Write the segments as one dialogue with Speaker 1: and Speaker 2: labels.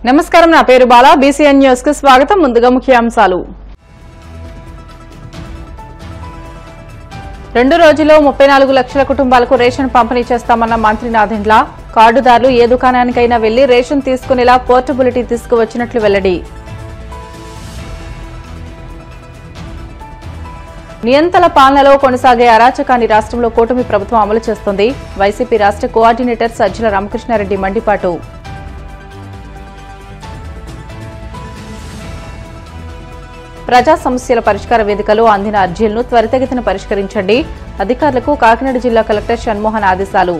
Speaker 1: నమస్కారం, నా పేరు బాలా. బీసీఎన్ న్యూస్ కు స్వాగతం. ముందుగా ముఖ్యాంశాలు. 2 రోజుల్లో 34 లక్షల కుటుంబాలకు రేషన్ పంపిణీ చేస్తామన్న మంత్రి నాదెండ్ల. కార్డుదారులు ఏ దుకాణానికైనా వెళ్లి రేషన్ తీసుకునేలా పోర్టబిలిటీ తీసుకువచ్చినట్లు వెల్లడి. నియంతల పాలనలో కొనసాగే అరాచకాన్ని రాష్ట్రంలో కూటమి ప్రభుత్వం అమలు చేస్తోంది. వైసీపీ రాష్ట్ర కోఆర్డినేటర్ సజ్జల రామకృష్ణారెడ్డి మండిపాటు. ప్రజా సమస్యల పరిష్కార వేదికలో అందిన అర్జీలను త్వరితగతిన పరిష్కరించండి. అధికారులకు కాకినాడ జిల్లా కలెక్టర్ షణ్మోహన్ ఆదేశాలు.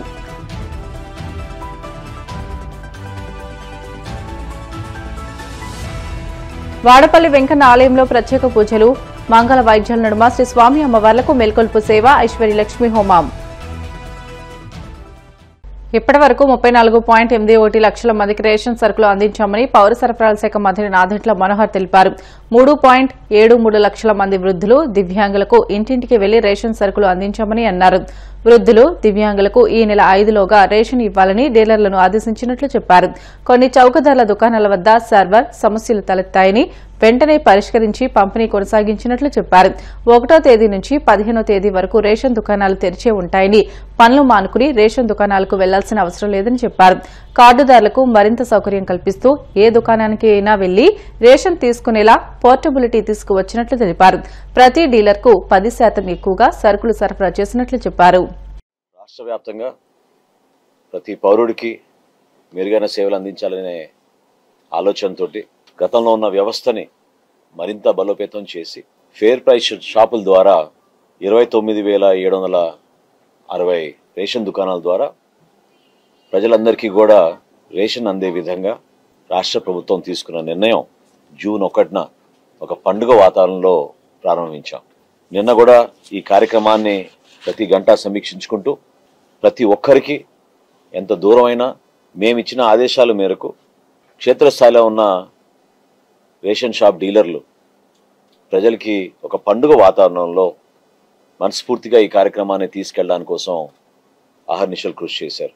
Speaker 1: వాడపల్లి వెంకన్న ఆలయంలో ప్రత్యేక పూజలు. మంగళ వైద్యాల నడుమ శ్రీ స్వామి అమ్మవార్లకు మేల్కొల్పు సేవ, ఐశ్వర్య లక్ష్మీ హోమం. ఇప్పటి వరకు 34.81 లక్షల మందికి రేషన్ సరుకులు అందించామని పౌర సరఫరాల శాఖ మంత్రి నాదెండ్ల మనోహర్ తెలిపారు. 3.73 లక్షల మంది వృద్ధులు, దివ్యాంగులకు ఇంటింటికి వెళ్లి రేషన్ సరుకులు అందించామని అన్నారు. వృద్ధులు, దివ్యాంగులకు ఈ నెల 5లోగా రేషన్ ఇవ్వాలని డీలర్లను ఆదేశించినట్లు చెప్పారు. కొన్ని చౌకధరల దుకాణాల వద్ద సర్వర్ సమస్యలు తలెత్తాయని వెంటనే పరిష్కరించి పంపిణీ కొనసాగించినట్లు చెప్పారు. 1వ తేదీ నుంచి 15వ తేదీ వరకు రేషన్ దుకాణాలు తెరిచే ఉంటాయని, పనులు మానుకుని రేషన్ దుకాణాలకు వెళ్లాల్సిన అవసరం లేదని చెప్పారు. కార్డుదారులకు మరింత సౌకర్యం కల్పిస్తూ ఏ దుకాణానికి అయినా వెళ్లి రేషన్ తీసుకునేలా పోర్టబిలిటీ తీసుకువచ్చినట్లు తెలిపారు. ప్రతి డీలర్కు 10% ఎక్కువగా సరుకులు సరఫరా చేసినట్లు చెప్పారు.
Speaker 2: రాష్ట్ర వ్యాప్తంగా ప్రతి పౌరుడికి మెరుగైన సేవలు అందించాలనే ఆలోచనతోటి గతంలో ఉన్న వ్యవస్థని మరింత బలోపేతం చేసి ఫేర్ ప్రైస్ షాపుల ద్వారా 29,760 రేషన్ దుకాణాల ద్వారా ప్రజలందరికీ కూడా రేషన్ అందే విధంగా రాష్ట్ర ప్రభుత్వం తీసుకున్న నిర్ణయం జూన్ 1న ఒక పండుగ వాతావరణంలో ప్రారంభించాం. నిన్న కూడా ఈ కార్యక్రమాన్ని ప్రతి గంట సమీక్షించుకుంటూ ప్రతి ఒక్కరికి ఎంత దూరమైనా మేమిచ్చిన ఆదేశాల మేరకు క్షేత్రస్థాయిలో ఉన్న రేషన్ షాప్ డీలర్లు ప్రజలకి ఒక పండుగ వాతావరణంలో మనస్ఫూర్తిగా ఈ కార్యక్రమాన్ని తీసుకెళ్ళడానికి కోసం అహర్నిశలు కృషి చేశారు.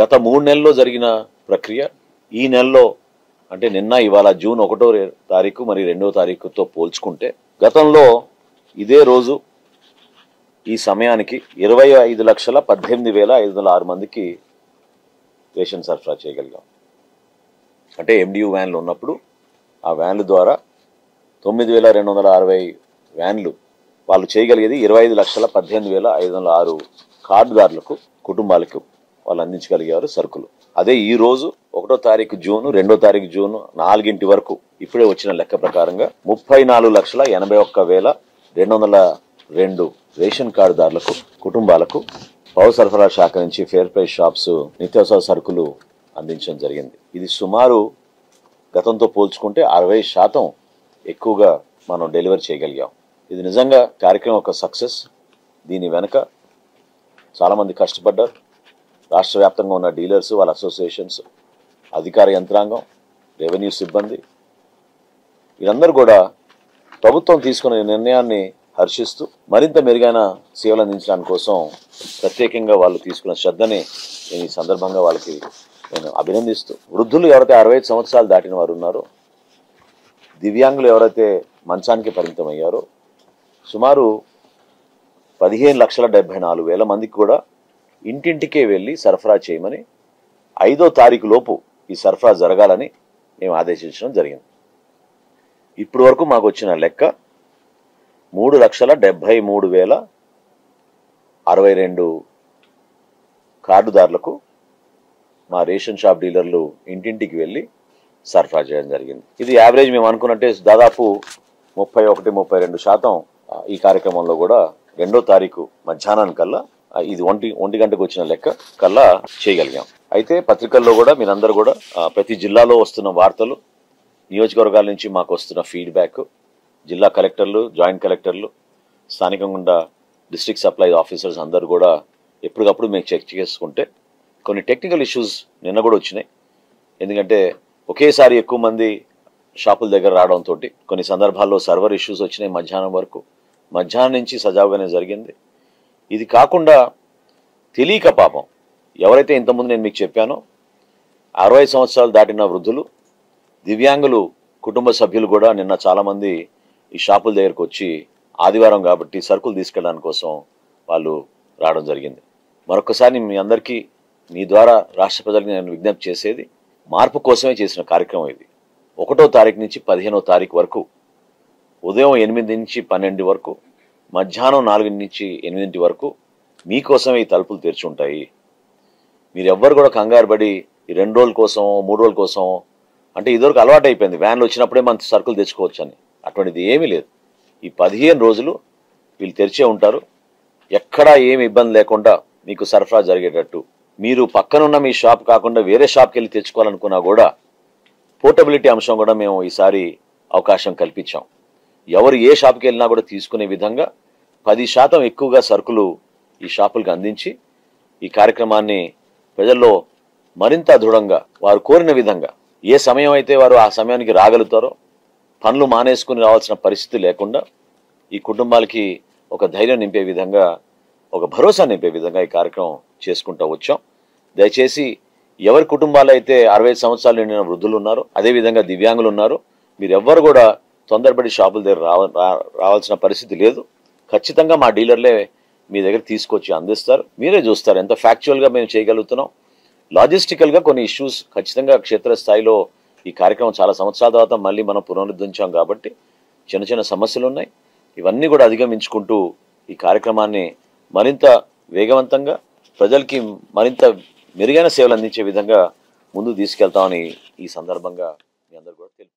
Speaker 2: గత 3 నెలల్లో జరిగిన ప్రక్రియ ఈ నెలలో అంటే నిన్న ఇవాళ జూన్ 1వ తారీఖు మరి 2వ తారీఖుతో పోల్చుకుంటే గతంలో ఇదే రోజు ఈ సమయానికి 25,18,506 మందికి రేషన్ సరఫరా చేయగలిగాం. అంటే ఎండియూ వ్యాన్లు ఉన్నప్పుడు ఆ వ్యాన్ల ద్వారా 9,260 వ్యాన్లు వాళ్ళు చేయగలిగేది 25,18,506 కార్డుదారులకు కుటుంబాలకు వాళ్ళు అందించగలిగారు సరుకులు. అదే ఈ రోజు 1వ తారీఖు జూన్ 2వ తారీఖు జూన్ 4 వరకు ఇప్పుడే వచ్చిన లెక్క ప్రకారంగా 34,81,202 రేషన్ కార్డుదారులకు కుటుంబాలకు పౌర సరఫరా శాఖ నుంచి ఫేర్ ప్రైస్ షాప్స్ నిత్యావసర సరుకులు అందించడం జరిగింది. ఇది సుమారు గతంతో పోల్చుకుంటే 60% ఎక్కువగా మనం డెలివరీ చేయగలిగాం. ఇది నిజంగా కార్యక్రమం ఒక సక్సెస్. దీని వెనక చాలామంది కష్టపడ్డారు. రాష్ట్ర వ్యాప్తంగా ఉన్న డీలర్స్, వాళ్ళ అసోసియేషన్స్, అధికార యంత్రాంగం, రెవెన్యూ సిబ్బంది వీరందరూ కూడా ప్రభుత్వం తీసుకునే నిర్ణయాన్ని హర్షిస్తూ మరింత మెరుగైన సేవలు అందించడానికి కోసం ప్రత్యేకంగా వాళ్ళు తీసుకున్న శ్రద్ధని నేను ఈ సందర్భంగా వాళ్ళకి నేను అభినందిస్తూ, వృద్ధులు ఎవరైతే 65 సంవత్సరాలు దాటిన వారు ఉన్నారో, దివ్యాంగులు ఎవరైతే మంచానికి పరిమితం అయ్యారో సుమారు 15,74,000 మందికి కూడా ఇంటింటికే వెళ్ళి సరఫరా చేయమని 5వ తారీఖు లోపు ఈ సరఫరా జరగాలని మేము ఆదేశించడం జరిగింది. ఇప్పటి వరకు మాకు వచ్చిన లెక్క 3,73,062 కార్డుదారులకు మా రేషన్ షాప్ డీలర్లు ఇంటింటికి వెళ్ళి సరఫరా చేయడం జరిగింది. ఇది యావరేజ్ మేము అనుకున్నట్టే దాదాపు 31-32% ఈ కార్యక్రమంలో కూడా 2వ తారీఖు మధ్యాహ్నానికల్లా ఇది 1 గంటకు వచ్చిన లెక్క కల్లా చేయగలిగాం. అయితే పత్రికల్లో కూడా మీరందరూ కూడా ప్రతి జిల్లాలో వస్తున్న వార్తలు, నియోజకవర్గాల నుంచి మాకు వస్తున్న ఫీడ్బ్యాక్, జిల్లా కలెక్టర్లు, జాయింట్ కలెక్టర్లు, స్థానికంగా డిస్ట్రిక్ట్ సప్లై ఆఫీసర్స్ అందరూ కూడా ఎప్పటికప్పుడు మేము చెక్ చేసుకుంటే కొన్ని టెక్నికల్ ఇష్యూస్ నిన్న కూడా వచ్చినాయి. ఎందుకంటే ఒకేసారి ఎక్కువ మంది షాపుల దగ్గర రావడంతో కొన్ని సందర్భాల్లో సర్వర్ ఇష్యూస్ వచ్చినాయి. మధ్యాహ్నం నుంచి సజావుగానే జరిగింది. ఇది కాకుండా తెలియక పాపం ఎవరైతే ఇంతకుముందు నేను మీకు చెప్పానో 60 సంవత్సరాలు దాటిన వృద్ధులు, దివ్యాంగులు కుటుంబ సభ్యులు కూడా నిన్న చాలామంది ఈ షాపుల దగ్గరకు వచ్చి ఆదివారం కాబట్టి సరుకులు తీసుకెళ్ళడానికి కోసం వాళ్ళు రావడం జరిగింది. మరొకసారి మీ అందరికీ మీ ద్వారా రాష్ట్ర ప్రజలకు నేను విజ్ఞప్తి చేసేది మార్పు కోసమే చేసిన కార్యక్రమం ఇది. 1వ తారీఖు నుంచి 15వ తారీఖు వరకు ఉదయం 8 నుంచి 12 వరకు, మధ్యాహ్నం 4 నుంచి 8 వరకు మీకోసమే ఈ తలుపులు తెరిచి ఉంటాయి. మీరు ఎవ్వరు కూడా కంగారు పడి ఈ 2 రోజుల కోసం 3 రోజుల కోసం అంటే ఇదివరకు అలవాటు అయిపోయింది వ్యాన్లు వచ్చినప్పుడే మన సరుకులు తెచ్చుకోవచ్చు అని. అటువంటిది ఏమీ లేదు. ఈ 15 రోజులు వీళ్ళు తెరిచే ఉంటారు. ఎక్కడా ఏమి ఇబ్బంది లేకుండా మీకు సరఫరా జరిగేటట్టు, మీరు పక్కనున్న మీ షాప్ కాకుండా వేరే షాప్కి వెళ్ళి తెచ్చుకోవాలనుకున్నా కూడా పోర్టబిలిటీ అంశం కూడా మేము ఈసారి అవకాశం కల్పించాం. ఎవరు ఏ షాప్కి వెళ్ళినా కూడా తీసుకునే విధంగా 10% ఎక్కువగా సరుకులు ఈ షాపులకు అందించి ఈ కార్యక్రమాన్ని ప్రజల్లో మరింత దృఢంగా వారు కోరిన విధంగా ఏ సమయం అయితే వారు ఆ సమయానికి రాగలుగుతారో, పనులు మానేసుకుని రావాల్సిన పరిస్థితి లేకుండా ఈ కుటుంబాలకి ఒక ధైర్యం నింపే విధంగా, ఒక భరోసా నింపే విధంగా ఈ కార్యక్రమం చేసుకుంటూ వచ్చాం. దయచేసి ఎవరి కుటుంబాలు అయితే 65 సంవత్సరాలు నిండిన వృద్ధులు ఉన్నారో, అదేవిధంగా దివ్యాంగులు ఉన్నారు, మీరెవ్వరు కూడా తొందరపడి షాపుల దగ్గర రావాల్సిన పరిస్థితి లేదు. ఖచ్చితంగా మా డీలర్లే మీ దగ్గర తీసుకొచ్చి అందిస్తారు. మీరే చూస్తారు ఎంత ఫ్యాక్చువల్గా మేము చేయగలుగుతున్నాం. లాజిస్టికల్గా కొన్ని ఇష్యూస్ ఖచ్చితంగా క్షేత్రస్థాయిలో ఈ కార్యక్రమం చాలా సంవత్సరాల తర్వాత మళ్ళీ మనం పునరుద్ధరించాం కాబట్టి చిన్న చిన్న సమస్యలు ఉన్నాయి. ఇవన్నీ కూడా అధిగమించుకుంటూ ఈ కార్యక్రమాన్ని మరింత వేగవంతంగా ప్రజలకి మరింత మెరుగైన సేవలు అందించే విధంగా ముందుకు తీసుకెళ్తామని ఈ సందర్భంగా మీ అందరూ కూడా తెలుపుకుంటున్నాను.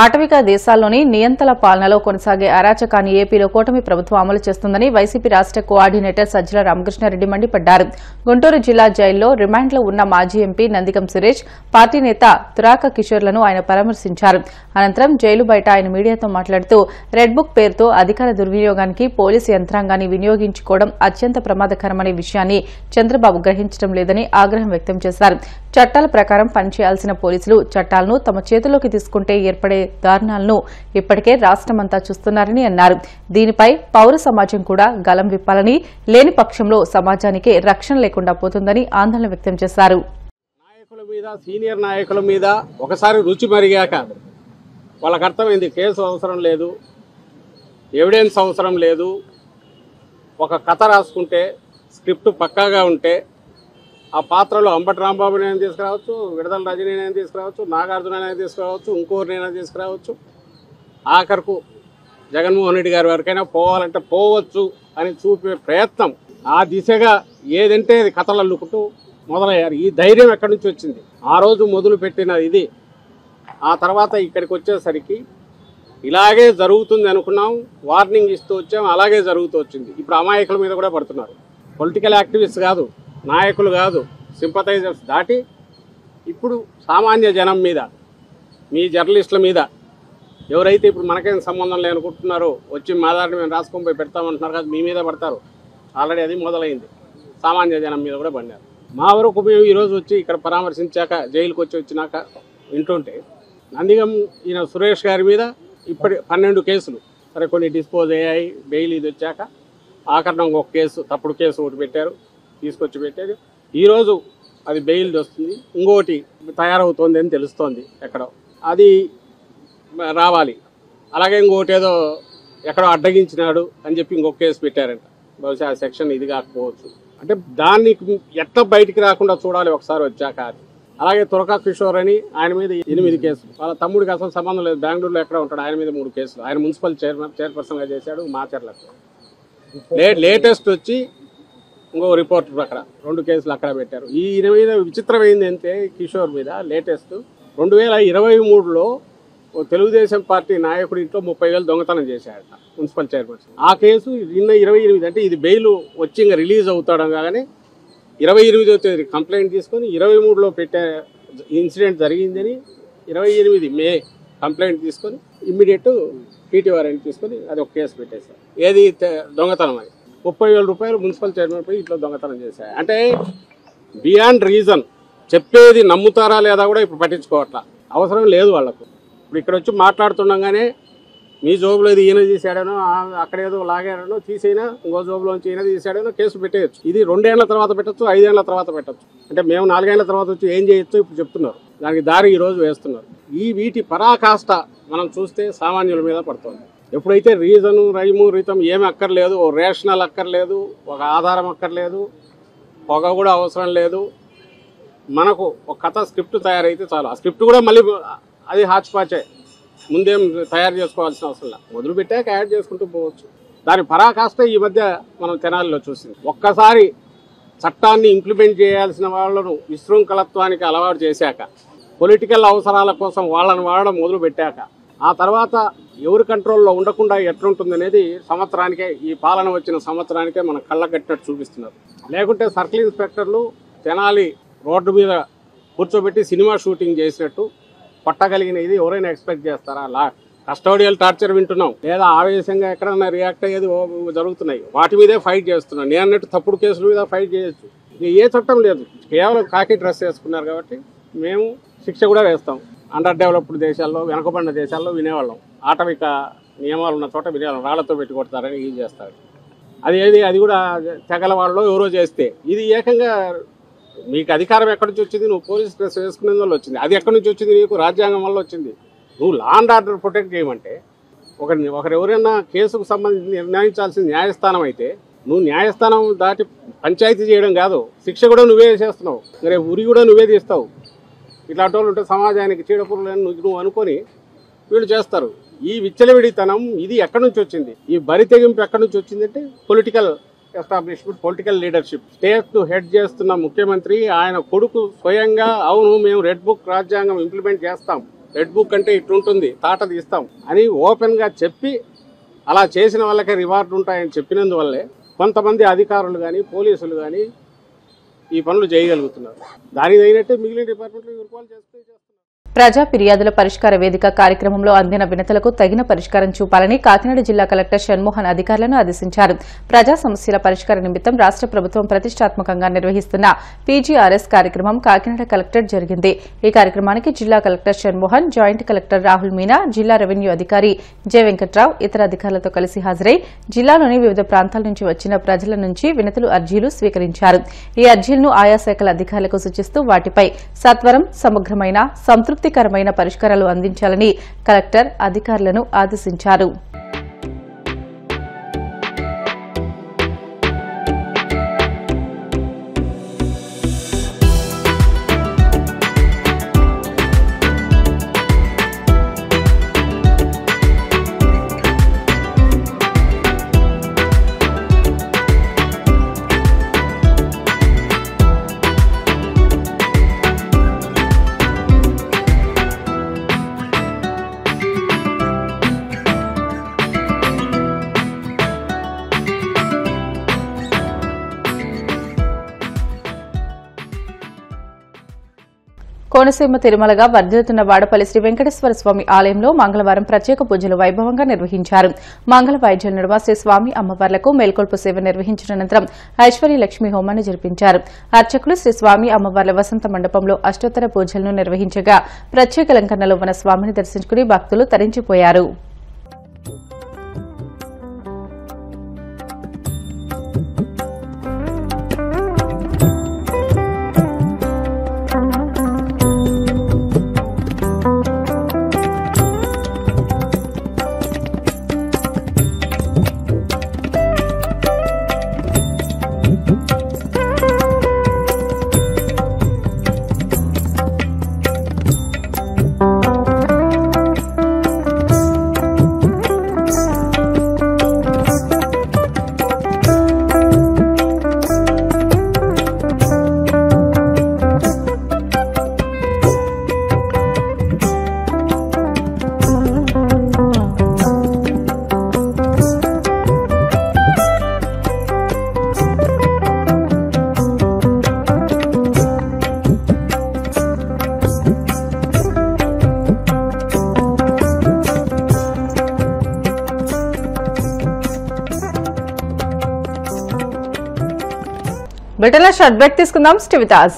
Speaker 1: ఆటవిక దేశాల్లోని నియంతల పాలనలో కొనసాగే అరాచకాన్ని ఏపీలో కూటమి ప్రభుత్వం అమలు చేస్తుందని వైసీపీ రాష్ట్ర కోఆర్డినేటర్ సజ్జల రామకృష్ణారెడ్డి మండిపడ్డారు. గుంటూరు జిల్లా జైల్లో రిమాండ్లో ఉన్న మాజీ ఎంపీ నందిగం సురేష్, పార్టీ నేత తురాక కిషోర్లను ఆయన పరామర్శించారు. అనంతరం జైలు బయట ఆయన మీడియాతో మాట్లాడుతూ రెడ్ బుక్ పేరుతో అధికార దుర్వినియోగానికి పోలీసు యంత్రాంగాన్ని వినియోగించుకోవడం అత్యంత ప్రమాదకరమనే విషయాన్ని చంద్రబాబు గ్రహించడం లేదని ఆగ్రహం వ్యక్తం చేశారు. చట్టాల ప్రకారం పనిచేయాల్సిన పోలీసులు చట్టాలను తమ చేతుల్లోకి తీసుకుంటే ఏర్పడే దారుణాలను ఇప్పటికే రాష్ట్రమంతా చూస్తున్నారని అన్నారు. దీనిపై పౌర సమాజం కూడా గలం విప్పాలని, లేని పక్షంలో సమాజానికి రక్షణ లేకుండా పోతుందని ఆందోళన వ్యక్తం చేశారు.
Speaker 3: నాయకుల మీద, సీనియర్ నాయకుల మీద ఒకసారి రుచి మరిగాక వాళ్ళకి అర్థమైంది కేసు అవసరం లేదు, ఎవిడెన్స్ అవసరం లేదు, ఒక కథ రాసుకుంటే స్క్రిప్ట్ పక్కాగా ఉంటే ఆ పాత్రలో అంబటి రాంబాబునైనా తీసుకురావచ్చు, విడదల రజనీనైనా తీసుకురావచ్చు, నాగార్జునైనా తీసుకురావచ్చు, ఇంకోరినైనా తీసుకురావచ్చు, ఆఖరుకు జగన్మోహన్ రెడ్డి గారి వరకైనా పోవాలంటే పోవచ్చు అని చూపే ప్రయత్నం, ఆ దిశగా ఏదంటే అది కథలు అల్లుకుంటూ మొదలయ్యారు. ఈ ధైర్యం ఎక్కడి నుంచి వచ్చింది? ఆ రోజు మొదలు పెట్టిన ఇది ఆ తర్వాత ఇక్కడికి వచ్చేసరికి ఇలాగే జరుగుతుంది అనుకున్నాం, వార్నింగ్ ఇస్తూ వచ్చాం, అలాగే జరుగుతూ వచ్చింది. ఇప్పుడు అమాయకుల మీద కూడా పడుతున్నారు. పొలిటికల్ యాక్టివిస్ట్ కాదు, నాయకులు కాదు, సింపథైజర్స్ దాటి ఇప్పుడు సామాన్య జనం మీద, మీ జర్నలిస్టుల మీద ఎవరైతే ఇప్పుడు మనకేం సంబంధం లేనుకుంటున్నారో వచ్చి మా దారిని మేము రాసుకొని పోయి పెడతామంటున్నారు కదా, మీ మీద పడతారు. ఆల్రెడీ అది మొదలైంది. సామాన్య జనం మీద కూడా పడినారు. మా వరకు మేము ఈరోజు వచ్చి ఇక్కడ పరామర్శించాక జైలుకి వచ్చినాక వింటుంటే నందిగం ఈయన సురేష్ గారి మీద ఇప్పటి 12 కేసులు, సరే కొన్ని డిస్పోజ్ అయ్యాయి, బెయిల్ ఇది వచ్చాక ఆఖరణం ఒక కేసు, తప్పుడు కేసు ఒకటి పెట్టారు, తీసుకొచ్చి పెట్టారు. ఈరోజు అది బెయిల్ వస్తుంది, ఇంకోటి తయారవుతోంది అని తెలుస్తోంది ఎక్కడో, అది రావాలి. అలాగే ఇంకోటి ఏదో ఎక్కడో అడ్డగించినాడు అని చెప్పి ఇంకొక కేసు పెట్టారంట. బహుశా ఆ సెక్షన్ ఇది కాకపోవచ్చు. అంటే దాన్ని ఎట్లా బయటికి రాకుండా చూడాలి ఒకసారి వచ్చాక. అలాగే తురకా కిషోర్ అని ఆయన మీద 8 కేసులు, వాళ్ళ తమ్ముడికి అసలు సంబంధం లేదు, బెంగళూరులో ఎక్కడ ఉంటాడు, ఆయన మీద 3 కేసులు. ఆయన మున్సిపల్ చైర్పర్సన్గా చేశాడు మాచర్లకు. లేటెస్ట్ వచ్చి ఇంకో రిపోర్టర్ అక్కడ 2 కేసులు అక్కడ పెట్టారు. ఈయన మీద విచిత్రమైంది అంటే కిషోర్ మీద లేటెస్ట్ 2023లో తెలుగుదేశం పార్టీ నాయకుడి ఇంట్లో 30,000 దొంగతనం చేశాడట మున్సిపల్ చైర్పర్సన్. ఆ కేసు నిన్న 28, అంటే ఇది బెయిల్ వచ్చి ఇంకా రిలీజ్ అవుతాడం కాగానే 28వ తేదీ కంప్లైంట్ తీసుకొని 23లో పెట్టే ఇన్సిడెంట్ జరిగిందని 28 మే కంప్లైంట్ తీసుకొని ఇమ్మీడియట్ టీటీ వారెంట్ తీసుకొని అది ఒక కేసు పెట్టేశారు. ఏది దొంగతనం అని 30,000 రూపాయలు మున్సిపల్ చైర్మన్ పై ఇంట్లో దొంగతనం చేశారు. అంటే బియాండ్ రీజన్ చెప్పేది నమ్ముతారా లేదా కూడా ఇప్పుడు పట్టించుకోవట్లా, అవసరం లేదు వాళ్లకు. ఇప్పుడు ఇక్కడ వచ్చి మాట్లాడుతుండగానే మీ జోబులో ఇది ఈయన తీసాడనో అక్కడేదో లాగాడనో తీసైనా ఇంకో జోబులోంచి ఈయన తీసాడనో కేసు పెట్టేయచ్చు. ఇది 2 ఏళ్ల తర్వాత పెట్టచ్చు, 5 ఏళ్ల తర్వాత పెట్టచ్చు. అంటే మేము 4 ఏళ్ల తర్వాత వచ్చి ఏం చేయొచ్చో ఇప్పుడు చెప్తున్నారు. దానికి దారి ఈ రోజు వేస్తున్నారు. వీటి పరాకాష్ట మనం చూస్తే సామాన్యుల మీద పడుతుంది. ఎప్పుడైతే రీజను రైము రీతం ఏమి అక్కర్లేదు, ఓ రేషనల్ అక్కర్లేదు, ఒక ఆధారం అక్కర్లేదు, పొగ కూడా అవసరం లేదు, మనకు ఒక కథ స్క్రిప్ట్ తయారైతే చాలు. ఆ స్క్రిప్ట్ కూడా మళ్ళీ అది హాచ్పాచే, ముందేం తయారు చేసుకోవాల్సిన అవసరం లేదు, మొదలుపెట్టాక యాడ్ చేసుకుంటూ పోవచ్చు. దాని పరాకాష్ట ఈ మధ్య మనం తెనాలిలో చూసింది. ఒక్కసారి చట్టాన్ని ఇంప్లిమెంట్ చేయాల్సిన వాళ్ళను విశృంఖలత్వానికి అలవాటు చేశాక, పొలిటికల్ అవసరాల కోసం వాళ్ళని వాడడం మొదలుపెట్టాక, ఆ తర్వాత ఎవరి కంట్రోల్లో ఉండకుండా ఎట్లుంటుంది అనేది సంవత్సరానికే, ఈ పాలన వచ్చిన సంవత్సరానికే మన కళ్ళ కట్టినట్టు చూపిస్తున్నారు. లేకుంటే సర్కిల్ ఇన్స్పెక్టర్లు తెనాలి రోడ్డు మీద కూర్చోబెట్టి సినిమా షూటింగ్ చేసినట్టు పట్టగలిగిన ఇది ఎవరైనా ఎక్స్పెక్ట్ చేస్తారా? కస్టోడియల్ టార్చర్ వింటున్నాం, లేదా ఆవేశంగా ఎక్కడన్నా రియాక్ట్ అయ్యేది జరుగుతున్నాయి, వాటి మీదే ఫైట్ చేస్తున్నాం. నేను అన్నట్టు తప్పుడు కేసుల మీద ఫైట్ చేయొచ్చు. ఏ చట్టం లేదు, కేవలం కాకి డ్రెస్ వేసుకున్నారు కాబట్టి మేము శిక్ష కూడా వేస్తాం. అండర్ డెవలప్డ్ దేశాల్లో, వెనకబడిన దేశాల్లో వినేవాళ్ళం. ఆటవిక నియమాలు ఉన్న చోట వినేవాళ్ళం. రాళ్లతో పెట్టి కొడతారని ఇది చేస్తారు. అది కూడా తెగల వాళ్ళు ఎవరో చేస్తే, ఇది ఏకంగా మీకు అధికారం ఎక్కడి నుంచి వచ్చింది? నువ్వు పోలీస్ డ్రెస్ వేసుకునే వల్ల వచ్చింది. అది ఎక్కడి నుంచి వచ్చింది? నీకు రాజ్యాంగం వల్ల వచ్చింది. నువ్వు లా అండ్ ఆర్డర్ ప్రొటెక్ట్ చేయమంటే ఒకరు ఎవరైనా కేసుకు సంబంధించి నిర్ణయించాల్సిన న్యాయస్థానం అయితే, నువ్వు న్యాయస్థానం దాటి పంచాయతీ చేయడం కాదు, శిక్ష కూడా నువ్వే చేస్తున్నావు, రేపు ఉరి కూడా నువ్వే తీస్తావు. ఇట్లాంటి వాళ్ళు ఉంటే సమాజానికి చీడపురులని నువ్వు అనుకొని వీళ్ళు చేస్తారు. ఈ విచ్చలవిడితనం ఇది ఎక్కడి నుంచి వచ్చింది? ఈ బరి తెగింపు ఎక్కడి నుంచి వచ్చిందంటే political establishment, political leadership. State head చేస్తున్న ముఖ్యమంత్రి, ఆయన కొడుకు స్వయంగా అవును మేము రెడ్ బుక్ రాజ్యాంగం ఇంప్లిమెంట్ చేస్తాం, రెడ్ బుక్ అంటే ఇట్లుంటుంది, తాట తీస్తాం అని ఓపెన్గా చెప్పి, అలా చేసిన వాళ్ళకే రివార్డు ఉంటాయని చెప్పినందువల్లే కొంతమంది అధికారులు కానీ పోలీసులు కానీ ఈ పనులు చేయగలుగుతున్నారు. దానికి తగినట్టే మిగిలిన డిపార్ట్మెంట్లు రికాల్ చేస్తూ చేస్తున్నారు.
Speaker 1: ప్రజా ఫిర్యాదుల పరిష్కార వేదిక కార్యక్రమంలో అందిన వినతులకు తగిన పరిష్కారం చూపాలని కాకినాడ జిల్లా కలెక్టర్ షణ్మోహన్ అధికారులను ఆదేశించారు. ప్రజా సమస్యల పరిష్కార నిమిత్తం రాష్ట ప్రభుత్వం ప్రతిష్టాత్మకంగా నిర్వహిస్తున్న పీజీఆర్ఎస్ కార్యక్రమం కాకినాడ కలెక్టరేట్ జరిగింది. ఈ కార్యక్రమానికి జిల్లా collector Shanmohan, joint collector Rahul Meena, జిల్లా రెవెన్యూ అధికారి జె వెంకట్రావు ఇతర అధికారులతో కలిసి హాజరై జిల్లాలోని వివిధ ప్రాంతాల నుంచి వచ్చిన ప్రజల నుంచి వినతులు, అర్జీలు స్వీకరించారు. ఈ అర్జీలను ఆయా శాఖల అధికారులకు సూచిస్తూ వాటిపై సత్వరం, సమగ్రమైన, సంతృప్తికరమైన పరిష్కారాలు అందించాలని కలెక్టర్ అధికారులను ఆదేశించారు. కోనసీమ తిరుమలగా వర్ధిల్లుతున్న వాడపల్లి శ్రీ వెంకటేశ్వర స్వామి ఆలయంలో మంగళవారం ప్రత్యేక పూజలు వైభవంగా నిర్వహించారు. మంగళ వాయిద్యాల నడుమ శ్రీ స్వామి అమ్మవార్లకు మేల్కొల్పు సేవ నిర్వహించిన అనంతరం ఐశ్వర్య లక్ష్మీ హోమాన్ని జరిపించారు. అర్చకులు శ్రీ స్వామి అమ్మవార్ల వసంత మండపంలో అష్టోత్తర పూజలను నిర్వహించగా ప్రత్యేక అలంకరణలో ఉన్న స్వామిని దర్శించుకుని భక్తులు తరించిపోయారు. బ్రిటన్లో షార్ట్ బ్రేక్ తీసుకుందాం. Stay with us.